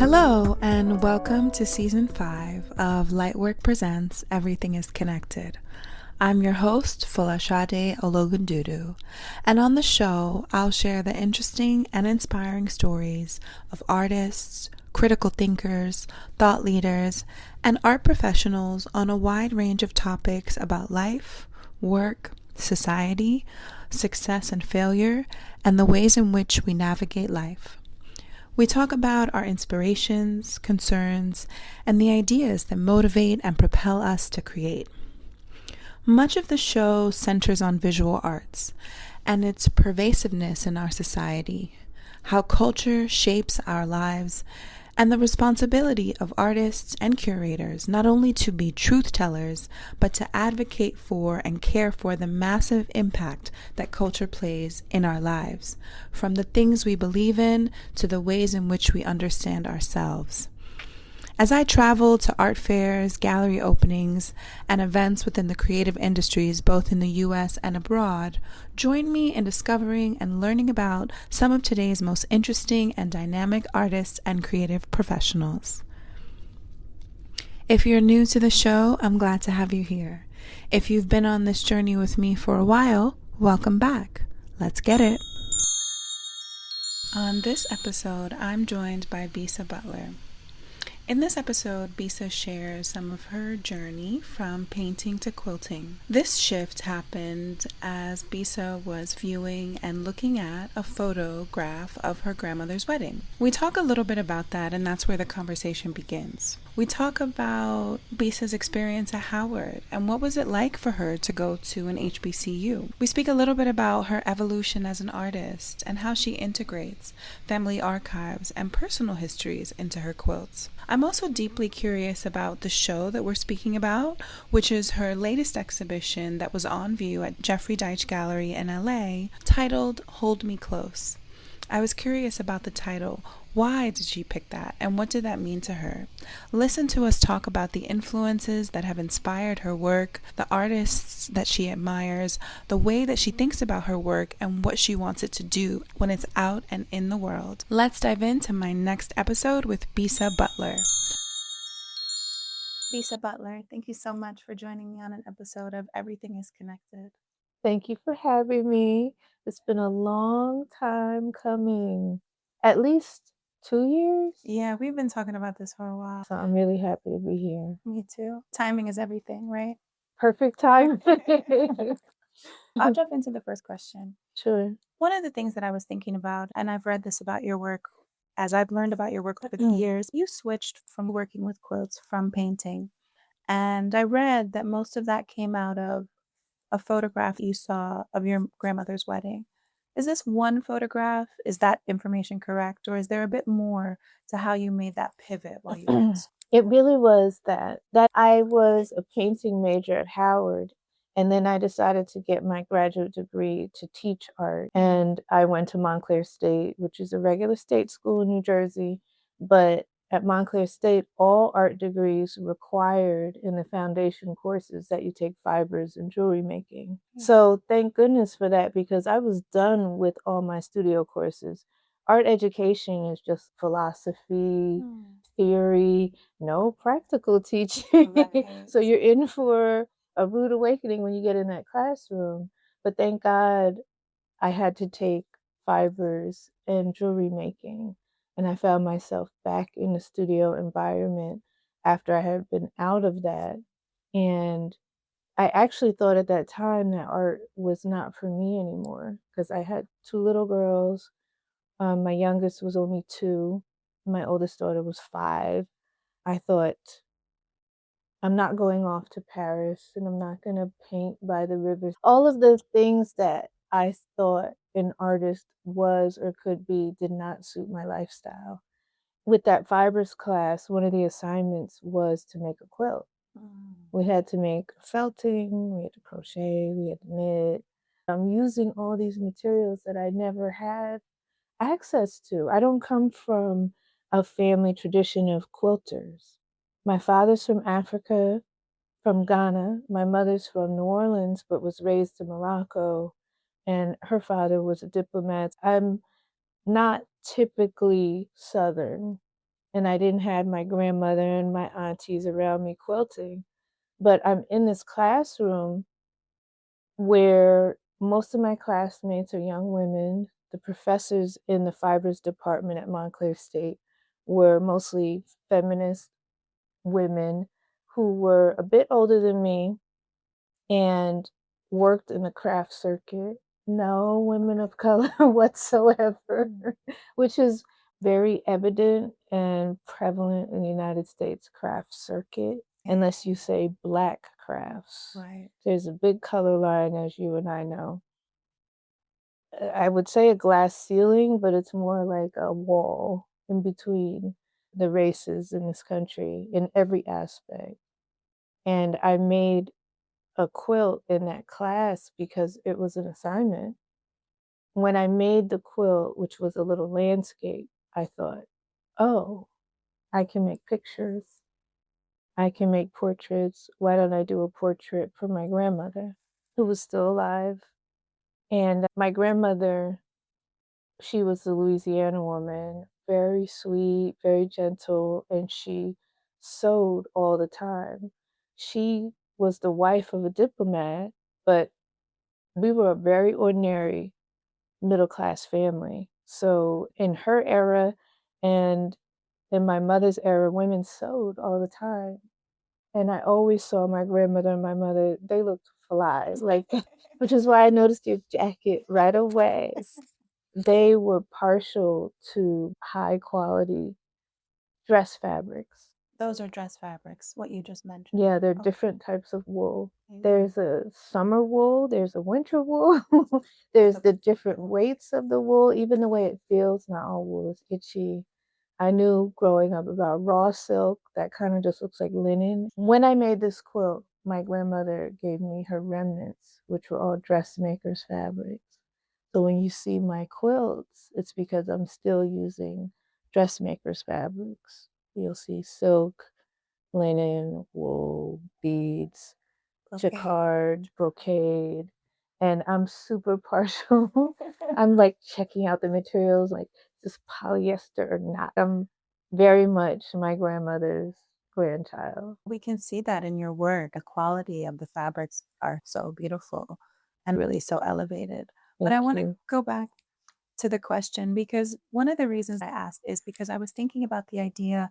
Hello, and welcome to Season 5 of Lightwork Presents Everything is Connected. I'm your host, Folasade Ologundudu, and on the show, I'll share the interesting and inspiring stories of artists, critical thinkers, thought leaders, and art professionals on a wide range of topics about life, work, society, success and failure, and the ways in which we navigate life. We talk about our inspirations, concerns, and the ideas that motivate and propel us to create. Much of the show centers on visual arts and its pervasiveness in our society, how culture shapes our lives, and the responsibility of artists and curators not only to be truth tellers, but to advocate for and care for the massive impact that culture plays in our lives, from the things we believe in to the ways in which we understand ourselves. As I travel to art fairs, gallery openings, and events within the creative industries, both in the U.S. and abroad, join me in discovering and learning about some of today's most interesting and dynamic artists and creative professionals. If you're new to the show, I'm glad to have you here. If you've been on this journey with me for a while, welcome back. Let's get it. On this episode, I'm joined by Bisa Butler. In this episode, Bisa shares some of her journey from painting to quilting. This shift happened as Bisa was viewing and looking at a photograph of her grandmother's wedding. We talk a little bit about that, and that's where the conversation begins. We talk about Bisa's experience at Howard and what was it like for her to go to an HBCU. We speak a little bit about her evolution as an artist and how she integrates family archives and personal histories into her quilts. I'm also deeply curious about the show that we're speaking about, which is her latest exhibition that was on view at Jeffrey Deitch Gallery in LA, titled Hold Me Close. I was curious about the title. Why did she pick that, and what did that mean to her? Listen to us talk about the influences that have inspired her work, the artists that she admires, the way that she thinks about her work, and what she wants it to do when it's out and in the world. Let's dive into my next episode with Bisa Butler. Bisa Butler, thank you so much for joining me on an episode of Everything is Connected. Thank you for having me. It's been a long time coming. At least 2 years? Yeah, we've been talking about this for a while. So I'm really happy to be here. Me too. Timing is everything, right? Perfect time. I'll jump into the first question. Sure. One of the things that I was thinking about, and I've read this about your work, as I've learned about your work over the years, you switched from working with quilts from painting. And I read that most of that came out of a photograph you saw of your grandmother's wedding. Is this one photograph? Is that information correct? Or is there a bit more to how you made that pivot while you were It really was that I was a painting major at Howard, and then I decided to get my graduate degree to teach art. And I went to Montclair State, which is a regular state school in New Jersey, but at Montclair State, all art degrees required in the foundation courses that you take fibers and jewelry making. So thank goodness for that, because I was done with all my studio courses. Art education is just philosophy, theory, no practical teaching. Right. So you're in for a rude awakening when you get in that classroom. But thank God I had to take fibers and jewelry making. And I found myself back in the studio environment after I had been out of that. And I actually thought at that time that art was not for me anymore, because I had 2 little girls. My youngest was only 2. My oldest daughter was 5. I thought, I'm not going off to Paris, and I'm not going to paint by the rivers. All of the things that I thought an artist was or could be did not suit my lifestyle. With that fibers class, one of the assignments was to make a quilt. We had to make felting, we had to crochet, we had to knit. I'm using all these materials that I never had access to. I don't come from a family tradition of quilters. My father's from Africa, from Ghana. My mother's from New Orleans, but was raised in Morocco, and her father was a diplomat. I'm not typically Southern. and I didn't have my grandmother and my aunties around me quilting. But I'm in this classroom where most of my classmates are young women. The professors in the fibers department at Montclair State were mostly feminist women who were a bit older than me and worked in the craft circuit. No women of color whatsoever, which is very evident and prevalent in the United States craft circuit, unless you say Black crafts. Right. There's a big color line, as you and I know. I would say a glass ceiling, but it's more like a wall in between the races in this country in every aspect. And I made a quilt in that class because it was an assignment. When I made the quilt, which was a little landscape, I thought, oh, I can make pictures. I can make portraits. Why don't I do a portrait for my grandmother, who was still alive? And my grandmother, she was a Louisiana woman, very sweet, very gentle, and she sewed all the time. She was the wife of a diplomat, but we were a very ordinary middle class family. So in her era and in my mother's era, women sewed all the time. And I always saw my grandmother and my mother, they looked fly, like, which is why I noticed your jacket right away. They were partial to high quality dress fabrics. Those are dress fabrics, what you just mentioned. Yeah, there are different types of wool. There's a summer wool, there's a winter wool, there's the different weights of the wool, even the way it feels. Not all wool is itchy. I knew growing up about raw silk that kind of just looks like linen. When I made this quilt, my grandmother gave me her remnants, which were all dressmakers' fabrics. So when you see my quilts, it's because I'm still using dressmakers' fabrics. You'll see silk, linen, wool, beads, jacquard, brocade, and I'm super partial. I'm like checking out the materials, like is this polyester or not? I'm very much my grandmother's grandchild. We can see that in your work. The quality of the fabrics are so beautiful and really so elevated. But I want to go back to the question, because one of the reasons I asked is because I was thinking about the idea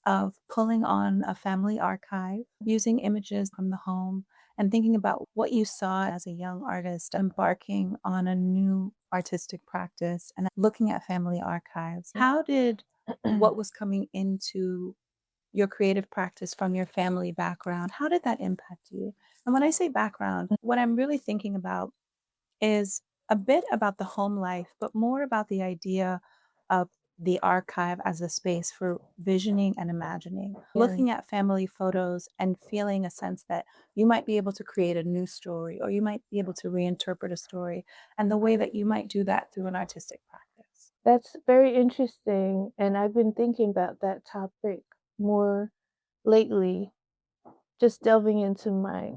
of pulling on a family archive, using images from the home, and thinking about what you saw as a young artist embarking on a new artistic practice and looking at family archives. How did what was coming into your creative practice from your family background, how did that impact you? And when I say background, what I'm really thinking about is a bit about the home life, but more about the idea of the archive as a space for visioning and imagining, looking at family photos and feeling a sense that you might be able to create a new story, or you might be able to reinterpret a story, and the way that you might do that through an artistic practice. That's very interesting. And I've been thinking about that topic more lately, just delving into my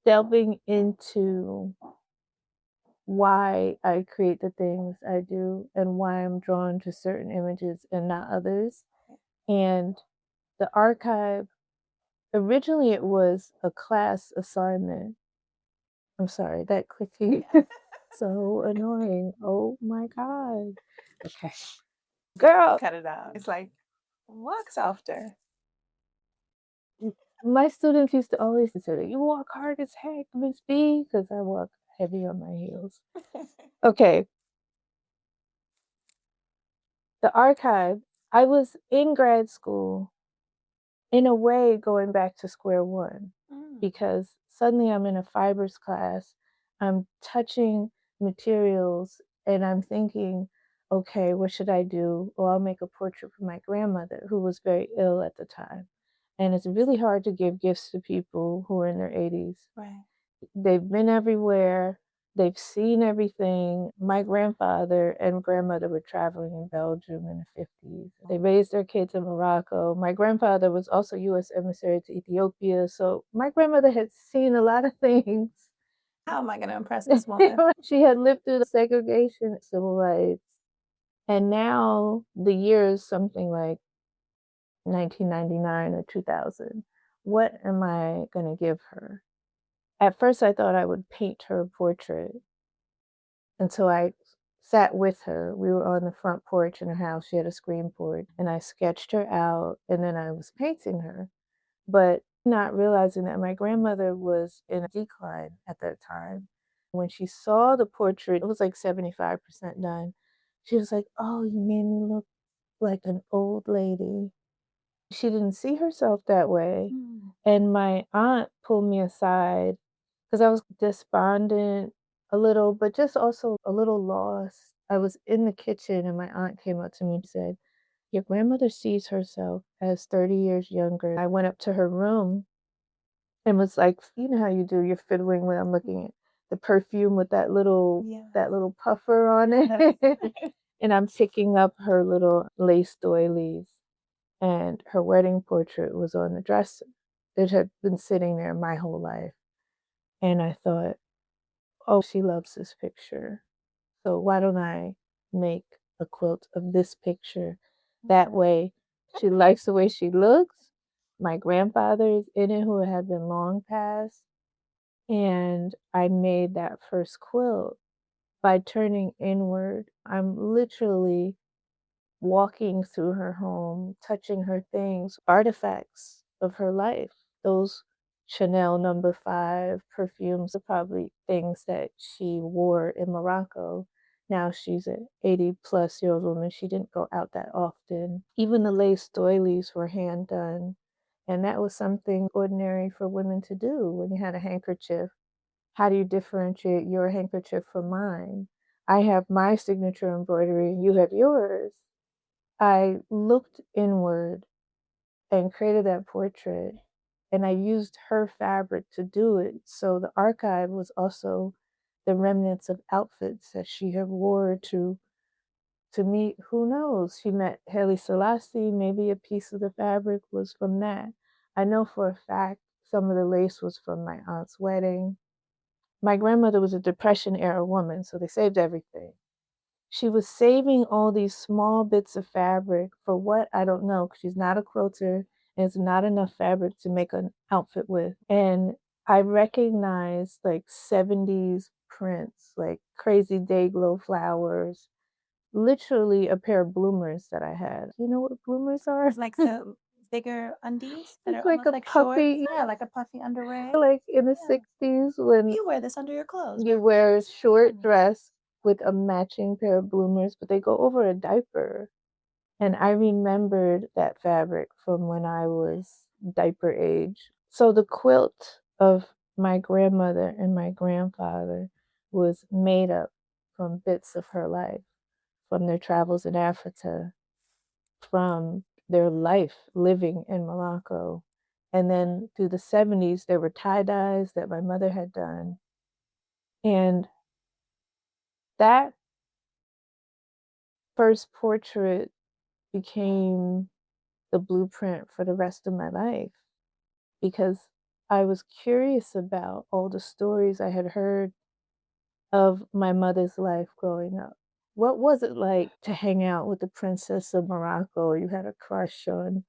delving into why I create the things I do and why I'm drawn to certain images and not others. And the archive, originally it was a class assignment. I'm sorry, that clicking so annoying. Oh my God. Okay. Girl, Cut it out. It's like, walk softer. my students used to always say, you walk hard as heck, Miss B, because I walk heavy on my heels. Okay. The archive, I was in grad school, in a way going back to square one, because suddenly I'm in a fibers class, I'm touching materials, and I'm thinking, okay, what should I do? Well, I'll make a portrait for my grandmother, who was very ill at the time. And it's really hard to give gifts to people who are in their 80s. Right. They've been everywhere. They've seen everything. My grandfather and grandmother were traveling in Belgium in the 50s. They raised their kids in Morocco. My grandfather was also U.S. emissary to Ethiopia. So my grandmother had seen a lot of things. How am I going to impress this woman? She had lived through the segregation, civil rights, And now the year is something like 1999 or 2000. What am I going to give her? At first, I thought I would paint her a portrait. And so I sat with her. We were on the front porch in her house. She had a screen porch, and I sketched her out, and then I was painting her. But not realizing that my grandmother was in a decline at that time. When she saw the portrait, it was like 75% done. She was like, "Oh, you made me look like an old lady." She didn't see herself that way. And my aunt pulled me aside because I was despondent a little, but just also a little lost. I was in the kitchen and my aunt came up to me and said, "Your grandmother sees herself as 30 years younger." I went up to her room and was like, you know how you do, you're fiddling when I'm looking at the perfume with that little puffer on it. And I'm picking up her little lace doilies, and her wedding portrait was on the dresser. It had been sitting there my whole life. And I thought, oh, she loves this picture. So why don't I make a quilt of this picture? That way she likes the way she looks. My grandfather is in it, who had been long past. And I made that first quilt by turning inward. I'm literally walking through her home, touching her things, artifacts of her life. Those Chanel No. 5 perfumes are probably things that she wore in Morocco. Now she's an 80-plus-year-old woman. She didn't go out that often. Even the lace doilies were hand done. And that was something ordinary for women to do when you had a handkerchief. How do you differentiate your handkerchief from mine? I have my signature embroidery, you have yours. I looked inward and created that portrait, and I used her fabric to do it. So the archive was also the remnants of outfits that she had wore to meet, who knows, she met Haile Selassie. Maybe a piece of the fabric was from that. I know for a fact some of the lace was from my aunt's wedding. My grandmother was a Depression era woman, so they saved everything. She was saving all these small bits of fabric for what? I don't know, because she's not a quilter and it's not enough fabric to make an outfit with. And I recognized like 70s prints, like crazy day glow flowers, literally a pair of bloomers that I had. You know what bloomers are? It's like the bigger undies that It's are like almost a like puffy, shorts. Yeah, like a puffy underwear. like in the Yeah. 60s when You wear this under your clothes, you right? wear a short dress with a matching pair of bloomers, but they go over a diaper. And I remembered that fabric from when I was diaper age. So the quilt of my grandmother and my grandfather was made up from bits of her life, from their travels in Africa, from their life living in Morocco. And then through the 70s, there were tie-dyes that my mother had done. And that first portrait became the blueprint for the rest of my life, because I was curious about all the stories I had heard of my mother's life growing up. What was it like to hang out with the Princess of Morocco? You had a crush on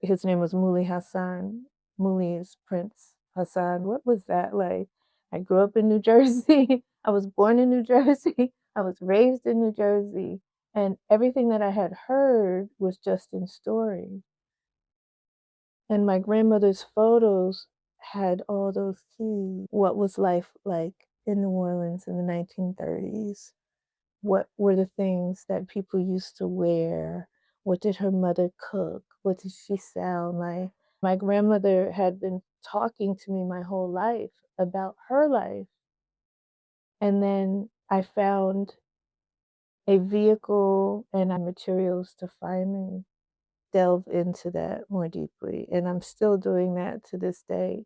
his name was Moulay Hassan. Moulay is Prince Hassan. What was that like? I grew up in New Jersey. I was born in New Jersey. I was raised in New Jersey. And everything that I had heard was just in story. And my grandmother's photos had all those keys. What was life like in New Orleans in the 1930s? What were the things that people used to wear? What did her mother cook? What did she sound like? My grandmother had been talking to me my whole life about her life. And then I found a vehicle and materials to finally delve into that more deeply. And I'm still doing that to this day.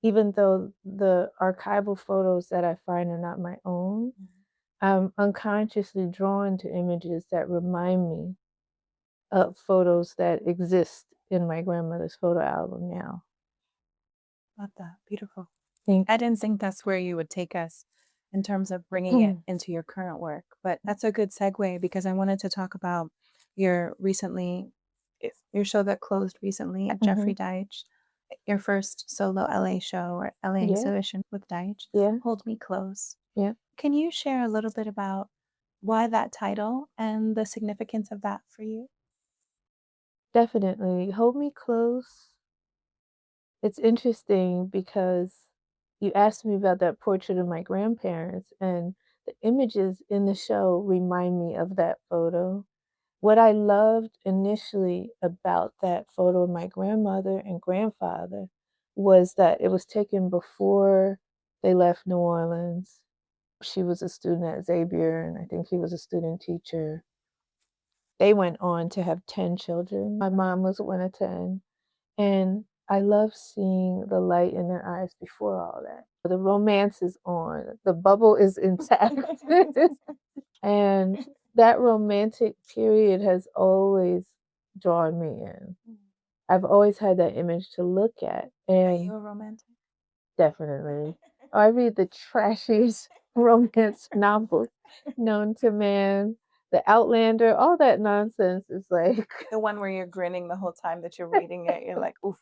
Even though the archival photos that I find are not my own, I'm unconsciously drawn to images that remind me of photos that exist in my grandmother's photo album now. Love that. Beautiful. Thank I didn't think that's where you would take us in terms of bringing it into your current work. But that's a good segue because I wanted to talk about your show that closed recently at Jeffrey Deitch, your first solo LA show or LA exhibition with Deitch, Hold Me Close. Yeah. Can you share a little bit about why that title and the significance of that for you? Definitely. Hold Me Close. It's interesting because you asked me about that portrait of my grandparents, and the images in the show remind me of that photo. What I loved initially about that photo of my grandmother and grandfather was that it was taken before they left New Orleans. She was a student at Xavier, and I think he was a student teacher. They went on to have 10 children. My mom was one of 10. And I love seeing the light in their eyes before all that. The romance is on, the bubble is intact. And that romantic period has always drawn me in. I've always had that image to look at. Are you a romantic? Definitely. I read the trashiest romance novels known to man. The Outlander, all that nonsense is like the one where you're grinning the whole time that you're reading it. You're like, oof.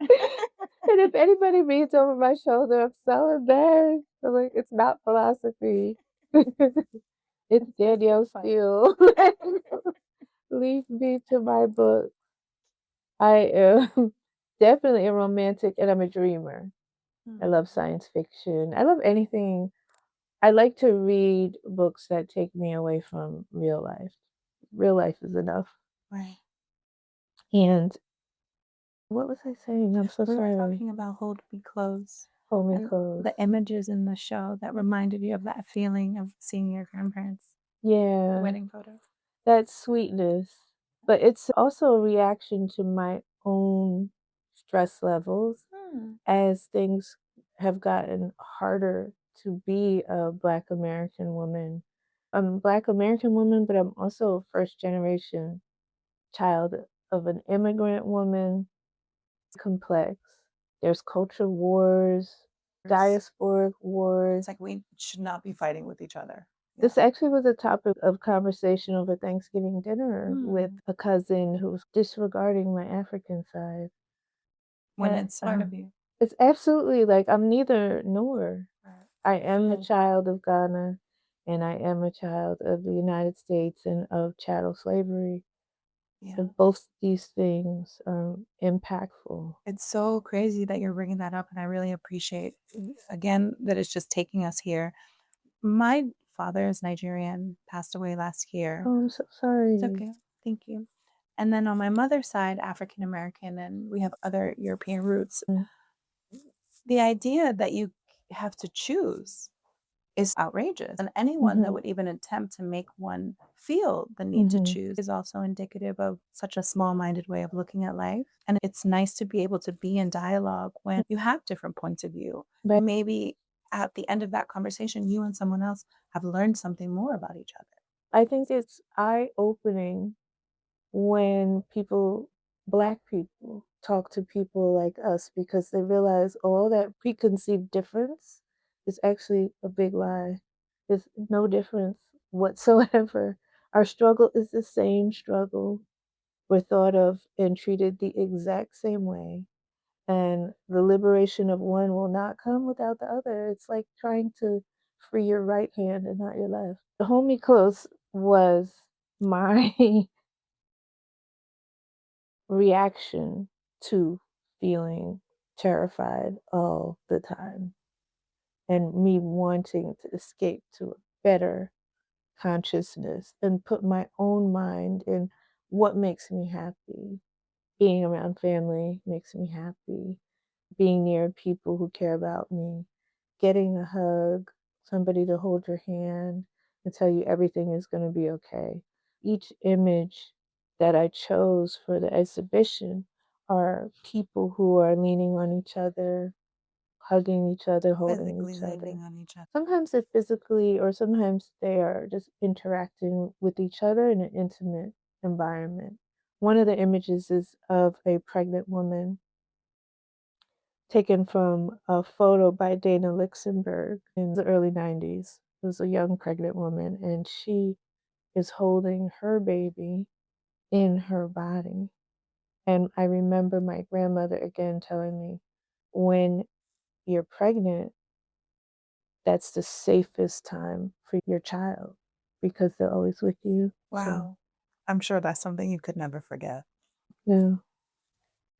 And if anybody reads over my shoulder, I'm so embarrassed. I'm like, it's not philosophy. It's Danielle Steele. Leave me to my book. I am definitely a romantic and I'm a dreamer. I love science fiction. I love anything. I like to read books that take me away from real life. Real life is enough. Right. And what was I saying? I'm so We sorry. were talking about Hold Me Close. Hold Me Close. The images in the show that reminded you of that feeling of seeing your grandparents. Yeah. The wedding photo. That sweetness. But it's also a reaction to my own stress levels as things have gotten harder to be a Black American woman. I'm a Black American woman, but I'm also a first generation child of an immigrant woman. It's complex. There's culture wars, diasporic wars. It's like we should not be fighting with each other. This actually was a topic of conversation over Thanksgiving dinner with a cousin who was disregarding my African side. When it's part of you. It's absolutely like I'm neither nor. I am a child of Ghana and I am a child of the United States and of chattel slavery. So both these things are impactful. It's so crazy that you're bringing that up, and I really appreciate, again, that it's just taking us here. My father is Nigerian, passed away last year. Oh, I'm so sorry. It's okay. Thank you. And then on my mother's side, African American, and we have other European roots. The idea that you have to choose is outrageous. And anyone that would even attempt to make one feel the need to choose is also indicative of such a small-minded way of looking at life. And it's nice to be able to be in dialogue when you have different points of view. But maybe at the end of that conversation, you and someone else have learned something more about each other. I think it's eye-opening when Black people, talk to people like us because they realize all that preconceived difference is actually a big lie. There's no difference whatsoever. Our struggle is the same struggle. We're thought of and treated the exact same way. And the liberation of one will not come without the other. It's like trying to free your right hand and not your left. The Hold Me Close was my reaction to feeling terrified all the time and me wanting to escape to a better consciousness and put my own mind in what makes me happy. Being around family makes me happy. Being near people who care about me. Getting a hug, somebody to hold your hand and tell you everything is going to be okay. Each image that I chose for the exhibition are people who are leaning on each other, hugging each other, holding each other. Sometimes they're physically, or sometimes they are just interacting with each other in an intimate environment. One of the images is of a pregnant woman taken from a photo by Dana Lichtenberg in the early 90s. It was a young pregnant woman, and she is holding her baby in her body. And I remember my grandmother again telling me, when you're pregnant, that's the safest time for your child because they're always with you. Wow. So, I'm sure that's something you could never forget. yeah.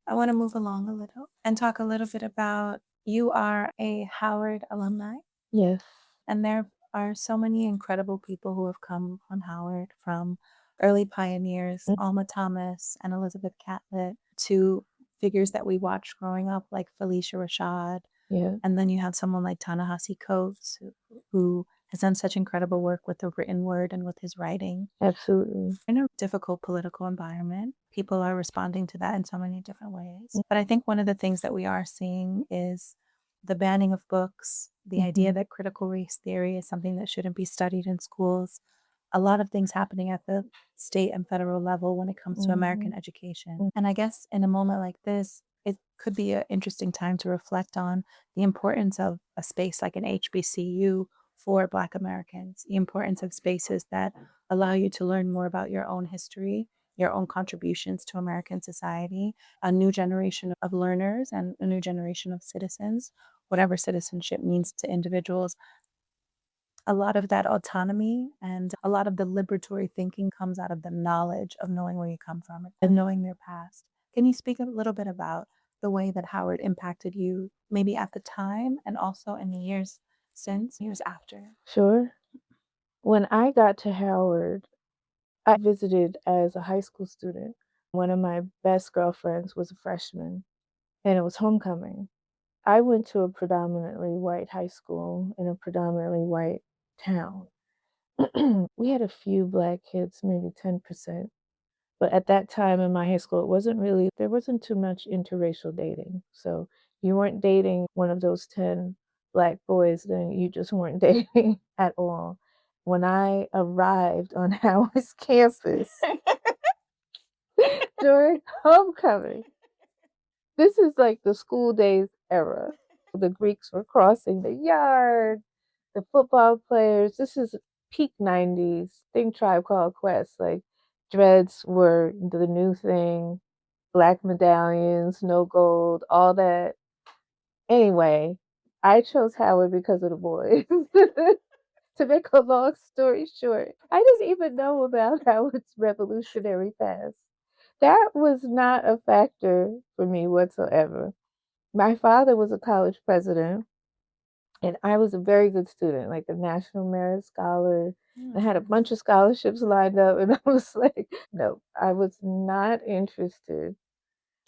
I want to move along a little and talk a little bit about you are a Howard alumni. Yes. And there are so many incredible people who have come on Howard, from early pioneers, Alma Thomas and Elizabeth Catlett, to figures that we watched growing up like Felicia Rashad. Yeah. And then you have someone like Ta-Nehisi Coates, who has done such incredible work with the written word and with his writing. Absolutely. In a difficult political environment, people are responding to that in so many different ways. But I think one of the things that we are seeing is the banning of books, the idea that critical race theory is something that shouldn't be studied in schools, a lot of things happening at the state and federal level when it comes to American education. And I guess in a moment like this, it could be an interesting time to reflect on the importance of a space like an HBCU for Black Americans, the importance of spaces that allow you to learn more about your own history, your own contributions to American society, a new generation of learners and a new generation of citizens, whatever citizenship means to individuals. A lot of that autonomy and a lot of the liberatory thinking comes out of the knowledge of knowing where you come from and knowing your past. Can you speak a little bit about the way that Howard impacted you, maybe at the time and also in the years since, years after? Sure. When I got to Howard, I visited as a high school student. One of my best girlfriends was a freshman, and it was homecoming. I went to a predominantly white high school in a predominantly white town. We had a few Black kids, maybe 10%. But at that time in my high school, there wasn't too much interracial dating. So you weren't dating one of those 10 Black boys, then you just weren't dating at all. When I arrived on Howard's campus during homecoming, this is like the school days era. The Greeks were crossing the yard, the football players. This is peak 90s. Think Tribe Called Quest. Like, dreads were the new thing, black medallions, no gold, all that. Anyway, I chose Howard because of the boys. To make a long story short, I didn't even know about Howard's revolutionary past. That was not a factor for me whatsoever. My father was a college president, and I was a very good student, like a National Merit Scholar. I had a bunch of scholarships lined up, and I was like, no, I was not interested.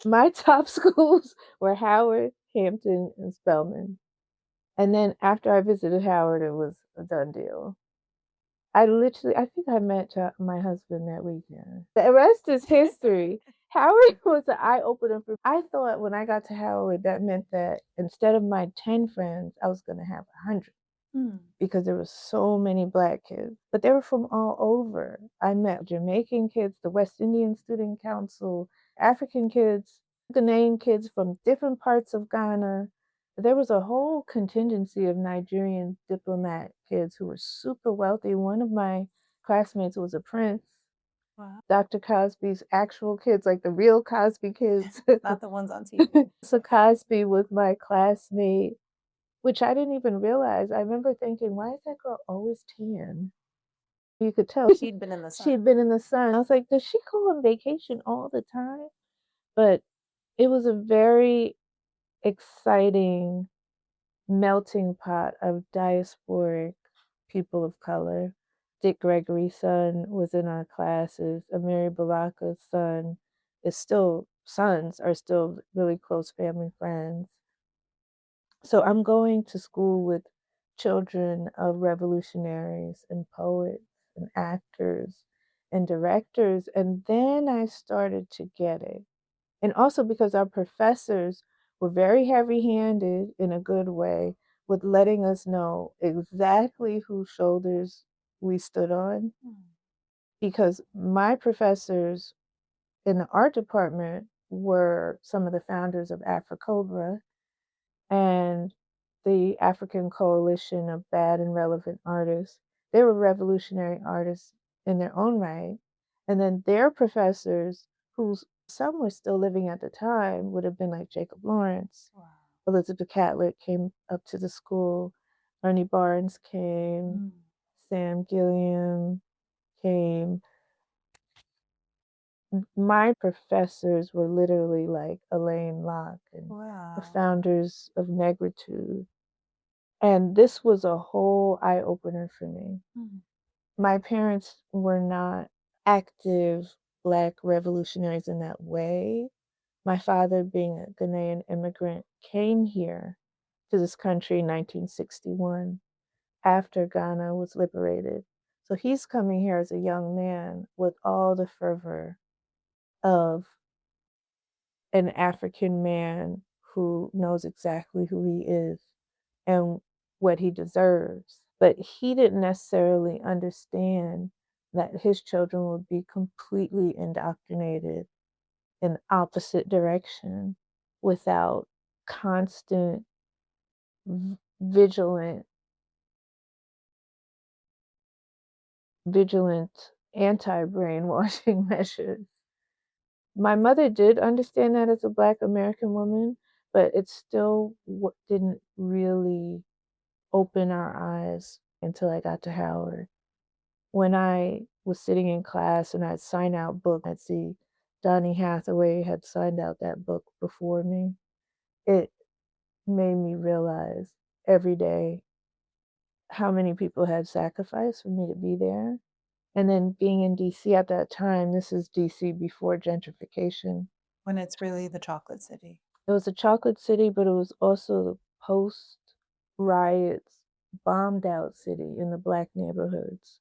My top schools were Howard, Hampton, and Spelman. And then after I visited Howard, it was a done deal. I think I met my husband that weekend. The rest is history. Howard was an eye opener for me. I thought when I got to Howard, that meant that instead of my 10 friends, I was going to have 100 because there were so many Black kids. But they were from all over. I met Jamaican kids, the West Indian Student Council, African kids, Ghanaian kids from different parts of Ghana. There was a whole contingency of Nigerian diplomat kids who were super wealthy. One of my classmates was a prince. Wow. Dr. Cosby's actual kids, like the real Cosby kids. Not the ones on TV. So Cosby was my classmate, which I didn't even realize. I remember thinking, why is that girl always tan? You could tell She'd been in the sun. she'd been in the sun. I was like, does she go on vacation all the time? But it was a very exciting melting pot of diasporic people of color. Dick Gregory's son was in our classes. Amiri Baraka's son sons are still really close family friends. So I'm going to school with children of revolutionaries and poets and actors and directors. And then I started to get it. And also because our professors were very heavy-handed in a good way with letting us know exactly whose shoulders we stood on. Because my professors in the art department were some of the founders of AfriCobra. and the African Coalition of Bad and Relevant Artists. They were revolutionary artists in their own right. And then their professors, who some were still living at the time, would have been like Jacob Lawrence. Wow. Elizabeth Catlett came up to the school. Ernie Barnes came. Sam Gilliam came. My professors were literally like Elaine Locke and the founders of Negritude. And this was a whole eye opener for me. My parents were not active Black revolutionaries in that way. My father, being a Ghanaian immigrant, came here to this country in 1961 after Ghana was liberated. So he's coming here as a young man with all the fervor of an African man who knows exactly who he is and what he deserves. But he didn't necessarily understand that his children would be completely indoctrinated in the opposite direction without constant, vigilant anti-brainwashing measures. My mother did understand that as a Black American woman, but it still didn't really open our eyes until I got to Howard. When I was sitting in class and I'd sign out books, I'd see Donny Hathaway had signed out that book before me. It made me realize every day how many people had sacrificed for me to be there. And then being in DC at that time, this is DC before gentrification. When it's really the chocolate city. It was a chocolate city, but it was also the post riots bombed out city in the Black neighborhoods.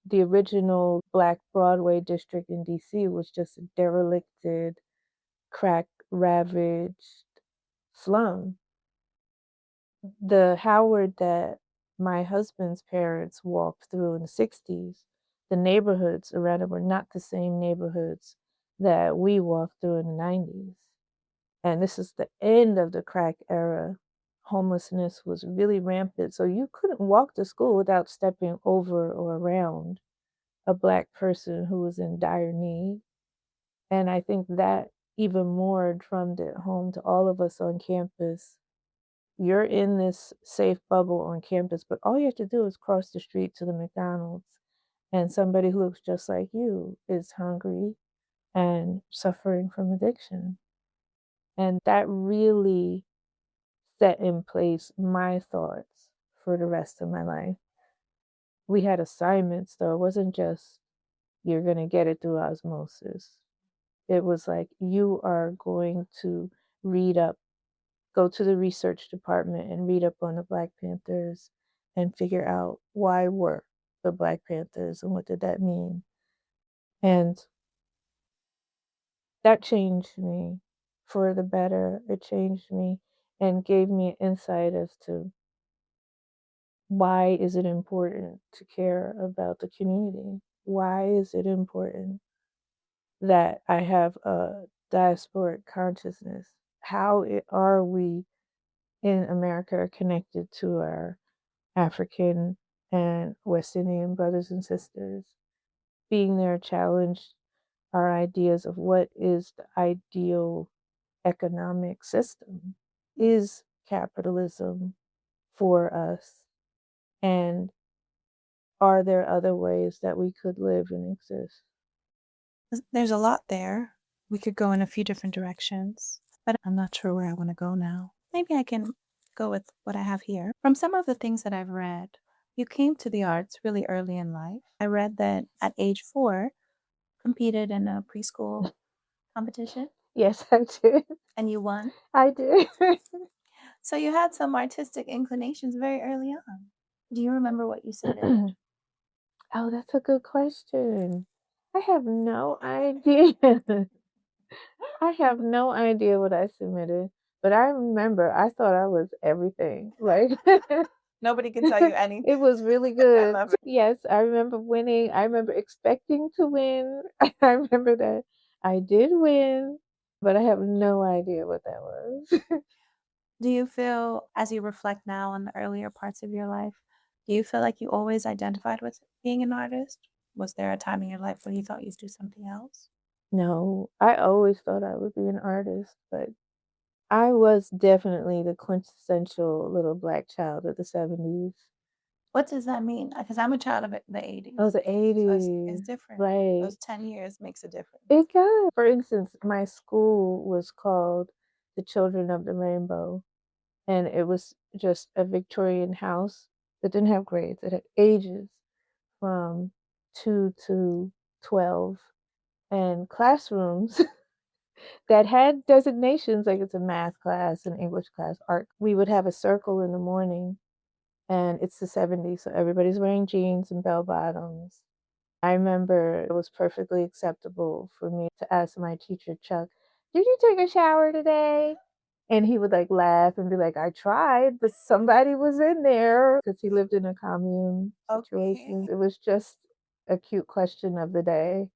The original Black Broadway district in DC was just a derelicted, crack ravaged slum. The Howard that my husband's parents walked through in the 60s, the neighborhoods around it were not the same neighborhoods that we walked through in the 90s. And this is the end of the crack era. Homelessness was really rampant. So you couldn't walk to school without stepping over or around a Black person who was in dire need. And I think that even more drummed it home to all of us on campus. You're in this safe bubble on campus, but all you have to do is cross the street to the McDonald's, and somebody who looks just like you is hungry and suffering from addiction. And that really set in place my thoughts for the rest of my life. We had assignments, though. It wasn't just you're going to get it through osmosis. It was like you are going to read up, go to the research department and read up on the Black Panthers and figure out why were the Black Panthers and what did that mean. And that changed me for the better. It changed me and gave me insight as to why is it important to care about the community? Why is it important that I have a diasporic consciousness? How are we in America connected to our African and West Indian brothers and sisters? Being there challenged our ideas of what is the ideal economic system. Is capitalism for us? And are there other ways that we could live and exist? There's a lot there. We could go in a few different directions, but I'm not sure where I want to go now. Maybe I can go with what I have here. From some of the things that I've read, you came to the arts really early in life. I read that at age 4, competed in a preschool competition. Yes, I did. And you won? I did. So you had some artistic inclinations very early on. Do you remember what you submitted? Oh, that's a good question. I have no idea. I have no idea what I submitted, but I remember I thought I was everything. Like nobody can tell you anything. It was really good. Yes, I remember winning. I remember expecting to win. I remember that I did win, but I have no idea what that was. Do you feel, as you reflect now on the earlier parts of your life, do you feel like you always identified with being an artist? Was there a time in your life when you thought you'd do something else? No, I always thought I would be an artist, but I was definitely the quintessential little black child of the 70s. What does that mean? Because I'm a child of the 80s. Oh, the So it's 80s, different. right. Those 10 years makes a difference. It does. For instance, my school was called the Children of the Rainbow, and it was just a Victorian house that didn't have grades. It had ages from 2 to 12 and classrooms that had designations, like it's a math class, an English class, art. We would have a circle in the morning, and it's the 70s, so everybody's wearing jeans and bell bottoms. I remember it was perfectly acceptable for me to ask my teacher, Chuck, "Did you take a shower today?" And he would like laugh and be like, "I tried, but somebody was in there," because he lived in a commune situation. Okay. It was just a cute question of the day.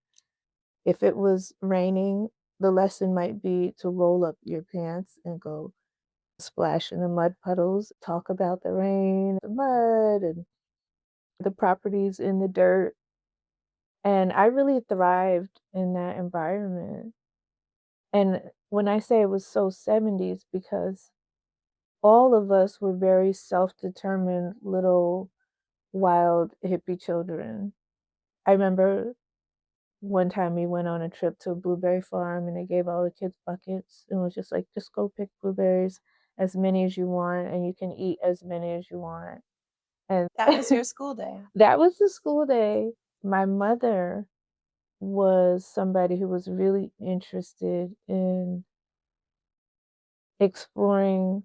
If it was raining, the lesson might be to roll up your pants and go splash in the mud puddles, talk about the rain, the mud, and the properties in the dirt. And I really thrived in that environment. And when I say it was so 70s, because all of us were very self-determined little wild hippie children. I remember one time we went on a trip to a blueberry farm and they gave all the kids buckets and was just like, just go pick blueberries as many as you want and you can eat as many as you want. And That was your school day. that was the school day. My mother was somebody who was really interested in exploring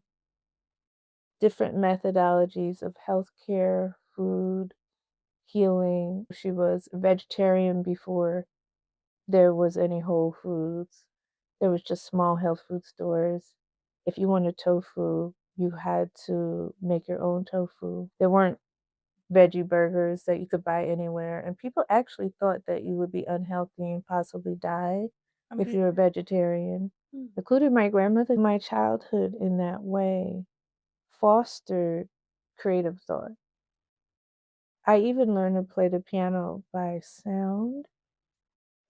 different methodologies of healthcare, food, healing. She was a vegetarian before there was any Whole Foods. There was just small health food stores. If you wanted tofu, you had to make your own tofu. There weren't veggie burgers that you could buy anywhere, and people actually thought that you would be unhealthy and possibly die if you're a vegetarian, including my grandmother. My childhood in that way fostered creative thought. I even learned to play the piano by sound,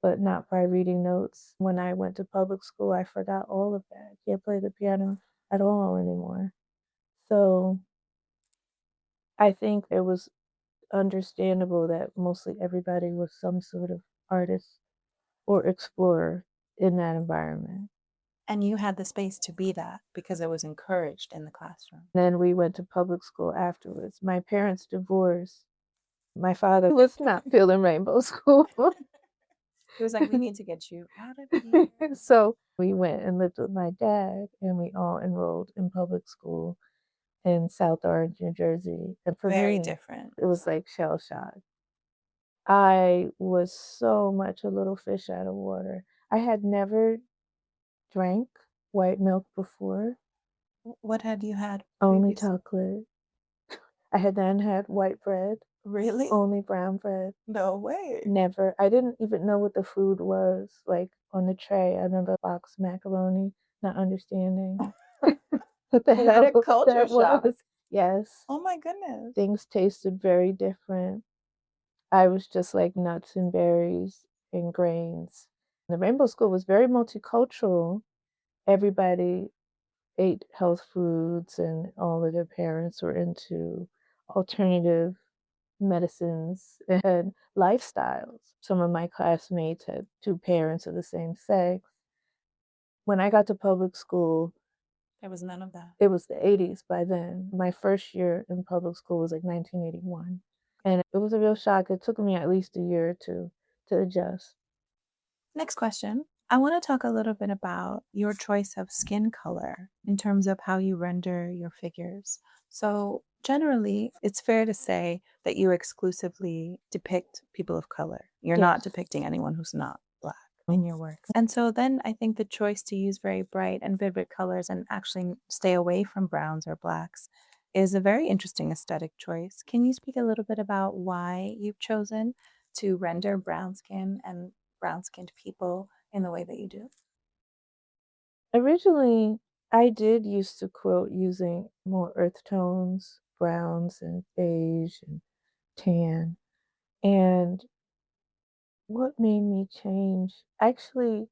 but not by reading notes. When I went to public school, I forgot all of that. I can't play the piano at all anymore. So I think it was understandable that mostly everybody was some sort of artist or explorer in that environment. And you had the space to be that because it was encouraged in the classroom. Then we went to public school afterwards. My parents divorced. My father was not feeling rainbow school. He was like, we need to get you out of here. So we went and lived with my dad, and we all enrolled in public school in South Orange, New Jersey. And for Very me, different. it was like shell shock. I was so much a little fish out of water. I had never drank white milk before, What had you had only previously? chocolate. I had then had white bread, Really? only brown bread. No way. Never. I didn't even know what the food was, like on the tray. I remember box macaroni, not understanding what the Was that a hell culture that shock? was. Yes, Oh my goodness. things tasted very different. I was just like nuts and berries and grains. The Rainbow School was very multicultural. Everybody ate health foods, and all of their parents were into alternative medicines and lifestyles. Some of my classmates had two parents of the same sex. When I got to public school, There was none of that. it was the 80s by then. My first year in public school was like 1981. And it was a real shock. It took me at least a year or two to adjust. Next question. I want to talk a little bit about your choice of skin color in terms of how you render your figures. So, generally, it's fair to say that you exclusively depict people of color. You're not Yes. depicting anyone who's not Black in your works. And so, then I think the choice to use very bright and vivid colors and actually stay away from browns or blacks is a very interesting aesthetic choice. Can you speak a little bit about why you've chosen to render brown skin and brown skinned people in the way that you do? Originally, I did used to quilt using more earth tones, browns and beige and tan. And what made me change? Actually,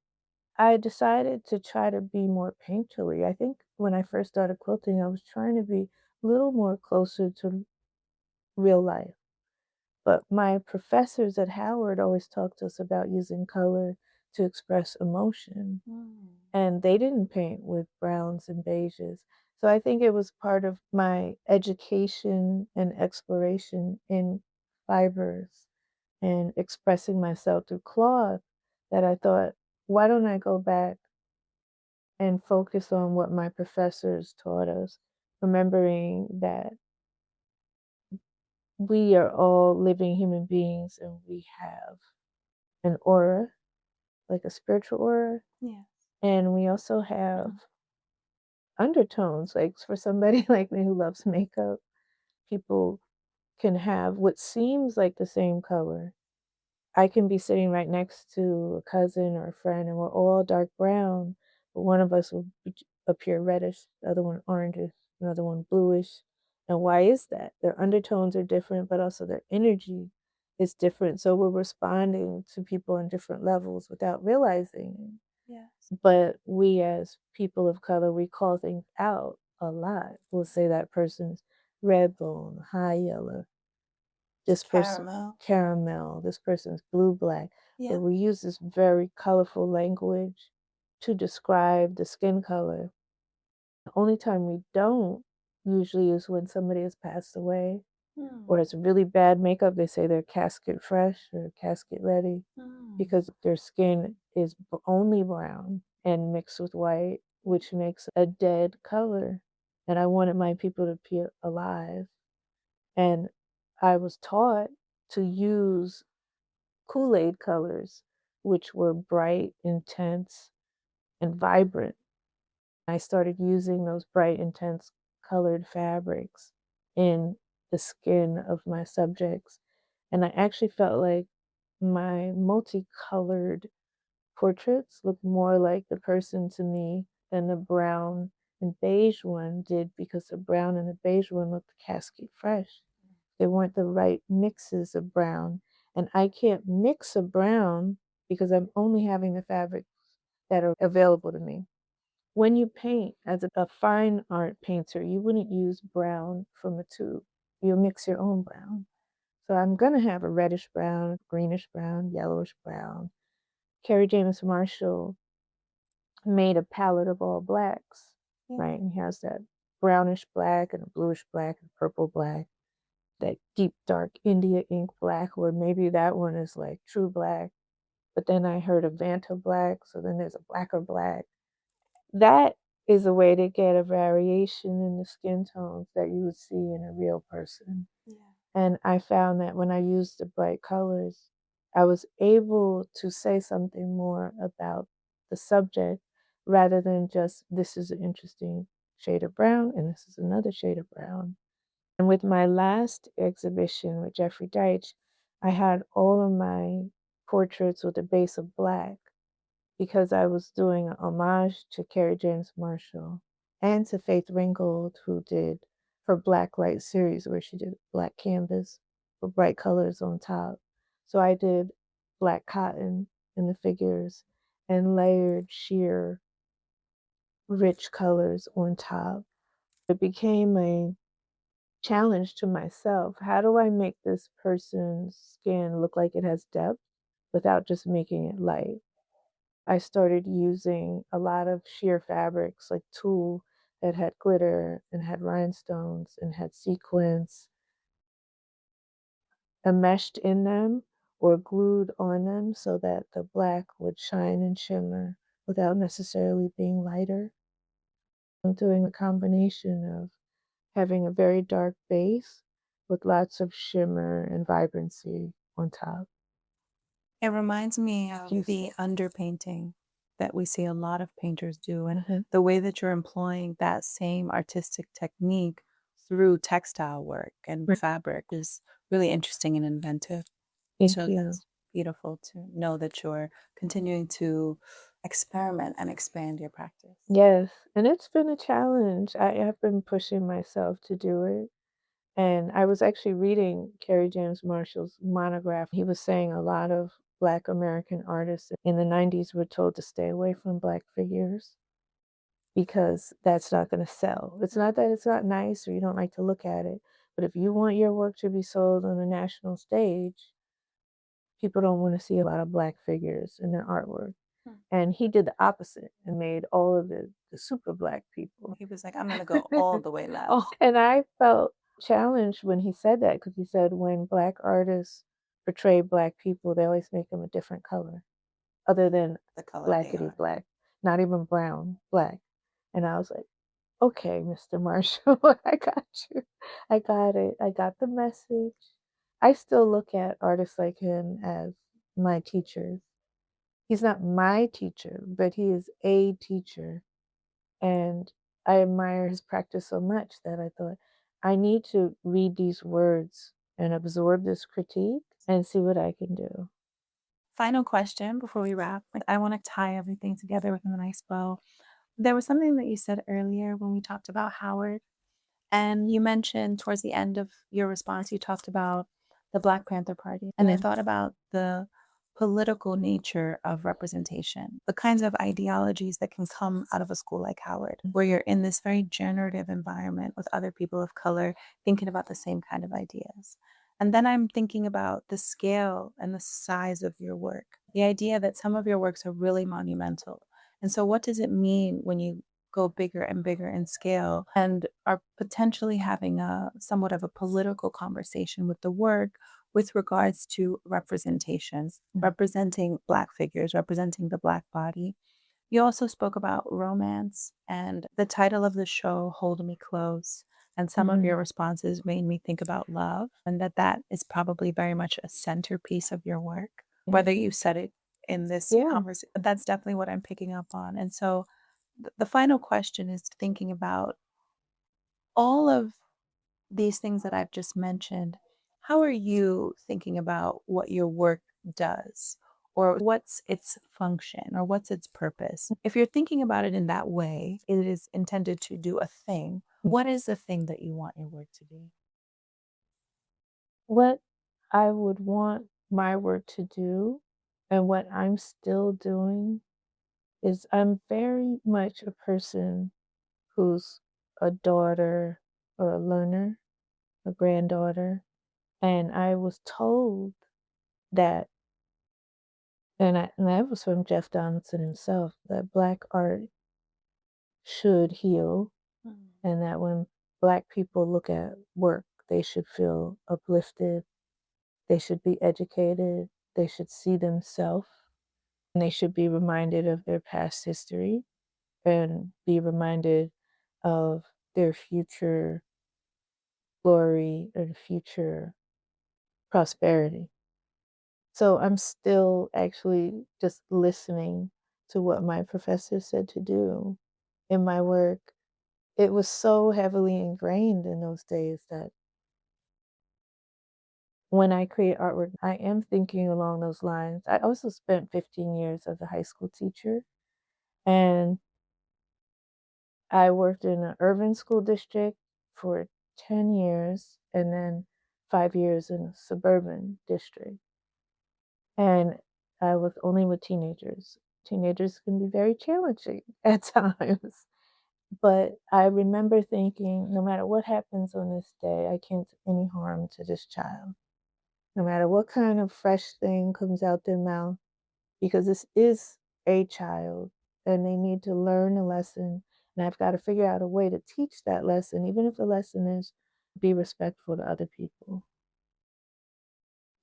I decided to try to be more painterly. I think when I first started quilting, I was trying to be a little more closer to real life. But my professors at Howard always talked to us about using color to express emotion. And they didn't paint with browns and beiges. So I think it was part of my education and exploration in fibers and expressing myself through cloth that I thought, why don't I go back and focus on what my professors taught us, remembering that we are all living human beings and we have an aura, like a spiritual aura. Yes. And we also have undertones, like for somebody like me who loves makeup, people can have what seems like the same color. I can be sitting right next to a cousin or a friend, and we're all dark brown, but one of us will appear reddish, the other one orangish, another one bluish. And why is that? Their undertones are different, but also their energy is different. So we're responding to people on different levels without realizing it. Yes. But we as people of color, we call things out a lot. We'll say that person's red bone, high yellow, this person caramel, this person's blue black. Yeah. But we use this very colorful language to describe the skin color. The only time we don't usually is when somebody has passed away or has really bad makeup. They say they're casket fresh or casket ready because their skin is only brown and mixed with white, which makes a dead color. And I wanted my people to appear alive. And I was taught to use Kool-Aid colors, which were bright, intense, and vibrant. I started using those bright, intense colored fabrics in the skin of my subjects. And I actually felt like my multicolored portraits looked more like the person to me than the brown and beige one did, because the brown and the beige one looked casket fresh. They weren't the right mixes of brown. And I can't mix a brown because I'm only having the fabrics that are available to me. When you paint as a fine art painter, you wouldn't use brown from a tube. You mix your own brown. So I'm going to have a reddish brown, greenish brown, yellowish brown. Kerry James Marshall made a palette of all blacks, right? And he has that brownish black and a bluish black and purple black, that deep dark India ink black, or maybe that one is like true black. But then I heard of Vanta black, so then there's a blacker black. That is a way to get a variation in the skin tones that you would see in a real person. Yeah. And I found that when I used the bright colors, I was able to say something more about the subject rather than just, this is an interesting shade of brown and this is another shade of brown. And with my last exhibition with Jeffrey Deitch, I had all of my portraits with a base of black because I was doing a homage to Kerry James Marshall and to Faith Ringgold, who did her Black Light series where she did black canvas with bright colors on top. So I did black cotton in the figures and layered sheer rich colors on top. It became a challenge to myself. How do I make this person's skin look like it has depth without just making it light? I started using a lot of sheer fabrics like tulle that had glitter and had rhinestones and had sequins enmeshed in them or glued on them so that the black would shine and shimmer without necessarily being lighter. I'm doing a combination of having a very dark base with lots of shimmer and vibrancy on top. It reminds me of the underpainting that we see a lot of painters do, and the way that you're employing that same artistic technique through textile work and fabric is really interesting and inventive. Thank So you. that's beautiful to know that you're continuing to experiment and expand your practice. Yes, and it's been a challenge. I have been pushing myself to do it. And I was actually reading Kerry James Marshall's monograph. He was saying a lot of Black American artists in the 90s were told to stay away from Black figures because that's not going to sell. It's not that it's not nice or you don't like to look at it, but if you want your work to be sold on the national stage, people don't want to see a lot of Black figures in their artwork. And he did the opposite and made all of the super Black people. He was like, I'm going to go all the way left. Oh, and I felt challenged when he said that because he said when Black artists portray Black people, they always make them a different color other than The color they blackety are. black, not even brown, black. And I was like, okay, Mr. Marshall, I got you. I got it. I got the message. I still look at artists like him as my teachers. He's not my teacher, but he is a teacher. And I admire his practice so much that I thought, I need to read these words and absorb this critique and see what I can do. Final question before we wrap. I want to tie everything together with a nice bow. There was something that you said earlier when we talked about Howard, and you mentioned towards the end of your response, you talked about the Black Panther Party. And I thought about the political nature of representation, the kinds of ideologies that can come out of a school like Howard, where you're in this very generative environment with other people of color thinking about the same kind of ideas. And then I'm thinking about the scale and the size of your work, the idea that some of your works are really monumental. And so, what does it mean when you go bigger and bigger in scale and are potentially having a somewhat of a political conversation with the work with regards to representations, representing Black figures, representing the Black body? You also spoke about romance, and the title of the show, Hold Me Close. And some of your responses made me think about love, and that is probably very much a centerpiece of your work, whether you said it in this conversation. That's definitely what I'm picking up on. And so the final question is thinking about all of these things that I've just mentioned. How are you thinking about what your work does, or what's its function, or what's its purpose? If you're thinking about it in that way, it is intended to do a thing. What is the thing that you want your work to be? What I would want my work to do and what I'm still doing is I'm very much a person who's a daughter or a learner, a granddaughter. And I was told that, and that was from Jeff Donaldson himself, that Black art should heal, and that when Black people look at work, they should feel uplifted, they should be educated, they should see themselves, and they should be reminded of their past history and be reminded of their future glory and future prosperity. So I'm still actually just listening to what my professor said to do in my work. It was so heavily ingrained in those days that when I create artwork, I am thinking along those lines. I also spent 15 years as a high school teacher, and I worked in an urban school district for 10 years and then 5 years in a suburban district. And I was only with teenagers. Teenagers can be very challenging at times. But I remember thinking, no matter what happens on this day, I can't do any harm to this child. No matter what kind of fresh thing comes out their mouth, because this is a child and they need to learn a lesson. And I've got to figure out a way to teach that lesson, even if the lesson is be respectful to other people,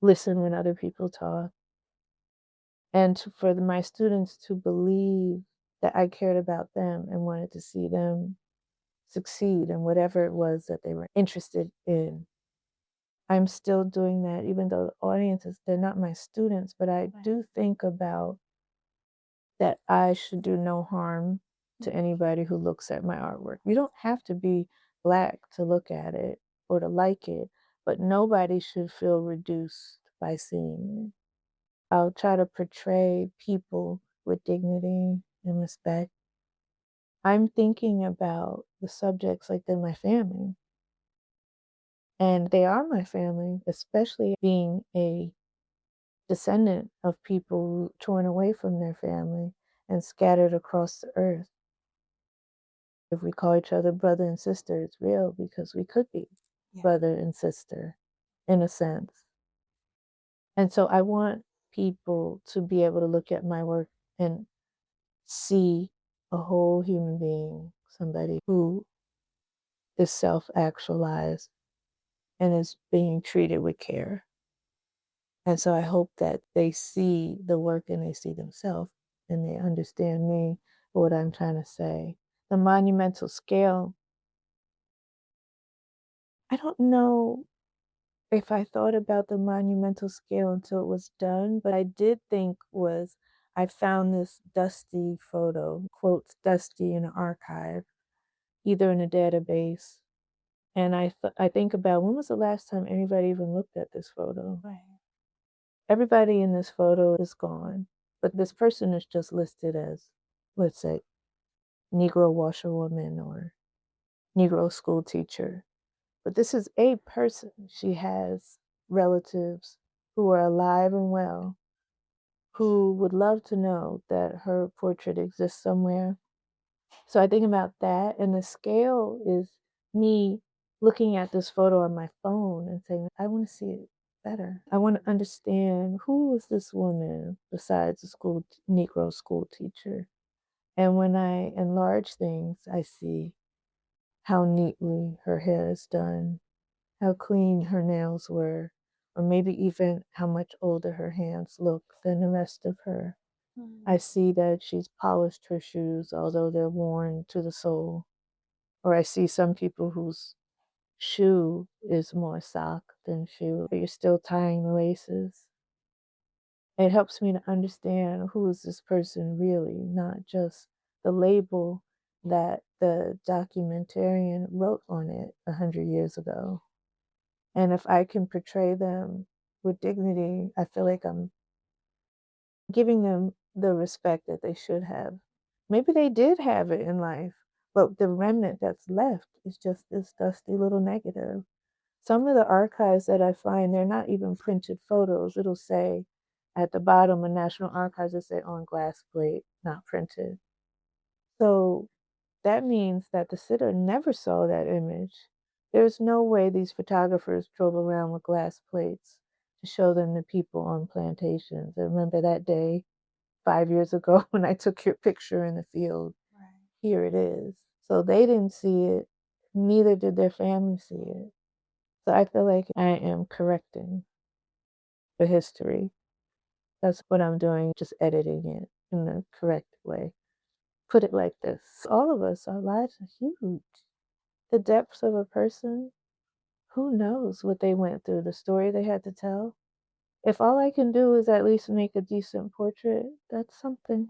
listen when other people talk, and for my students to believe that I cared about them and wanted to see them succeed in whatever it was that they were interested in. I'm still doing that, even though the audiences, they're not my students, but I do think about that I should do no harm to anybody who looks at my artwork. You don't have to be Black to look at it or to like it, but nobody should feel reduced by seeing it. I'll try to portray people with dignity and respect. I'm thinking about the subjects like they're my family. And they are my family, especially being a descendant of people torn away from their family and scattered across the earth. If we call each other brother and sister, it's real because we could be brother and sister in a sense. And so I want people to be able to look at my work and see a whole human being, somebody who is self-actualized and is being treated with care. And so I hope that they see the work and they see themselves and they understand me for what I'm trying to say. The monumental scale, I don't know if I thought about the monumental scale until it was done, but I did think was I found this dusty photo, quotes dusty in an archive, either in a database. And I think about when was the last time anybody even looked at this photo? Right. Everybody in this photo is gone, but this person is just listed as, let's say, Negro washerwoman or Negro school teacher. But this is a person. She has relatives who are alive and well, who would love to know that her portrait exists somewhere. So I think about that, and the scale is me looking at this photo on my phone and saying, I want to see it better. I want to understand who is this woman besides a Negro school teacher. And when I enlarge things, I see how neatly her hair is done, how clean her nails were, or maybe even how much older her hands look than the rest of her. I see that she's polished her shoes, although they're worn to the sole. Or I see some people whose shoe is more sock than shoe, but you're still tying the laces. It helps me to understand who is this person really, not just the label that the documentarian wrote on it 100 years ago. And if I can portray them with dignity, I feel like I'm giving them the respect that they should have. Maybe they did have it in life, but the remnant that's left is just this dusty little negative. Some of the archives that I find, they're not even printed photos. It'll say at the bottom of National Archives, it'll say on glass plate, not printed. So that means that the sitter never saw that image. There's no way these photographers drove around with glass plates to show them to people on plantations. I remember that day 5 years ago when I took your picture in the field. Right. Here it is. So they didn't see it, neither did their family see it. So I feel like I am correcting the history. That's what I'm doing, just editing it in the correct way. Put it like this. All of us, our lives are huge. The depths of a person, who knows what they went through, the story they had to tell. If all I can do is at least make a decent portrait, that's something.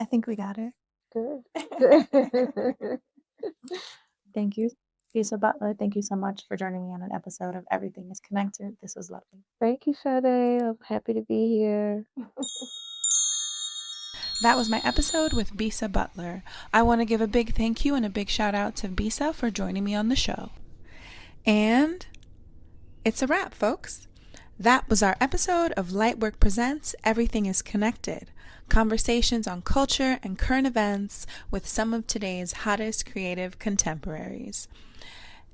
I think we got it. Good. Thank you, Bisa Butler. Thank you so much for joining me on an episode of Everything is Connected. This was lovely. Thank you, Sade. I'm happy to be here. That was my episode with Bisa Butler. I want to give a big thank you and a big shout out to Bisa for joining me on the show. And it's a wrap, folks. That was our episode of Lightwork Presents Everything is Connected. Conversations on culture and current events with some of today's hottest creative contemporaries.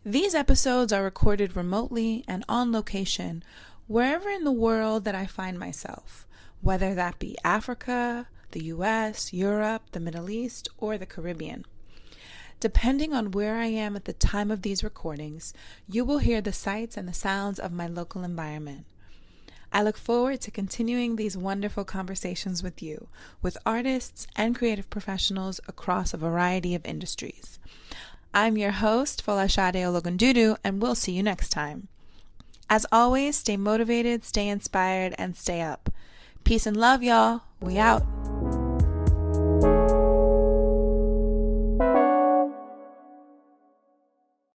These episodes are recorded remotely and on location wherever in the world that I find myself, whether that be Africa, the US, Europe, the Middle East, or the Caribbean. Depending on where I am at the time of these recordings, you will hear the sights and the sounds of my local environment. I look forward to continuing these wonderful conversations with you, with artists and creative professionals across a variety of industries. I'm your host, Folasade Ologundudu, and we'll see you next time. As always, stay motivated, stay inspired, and stay up. Peace and love, y'all. We out.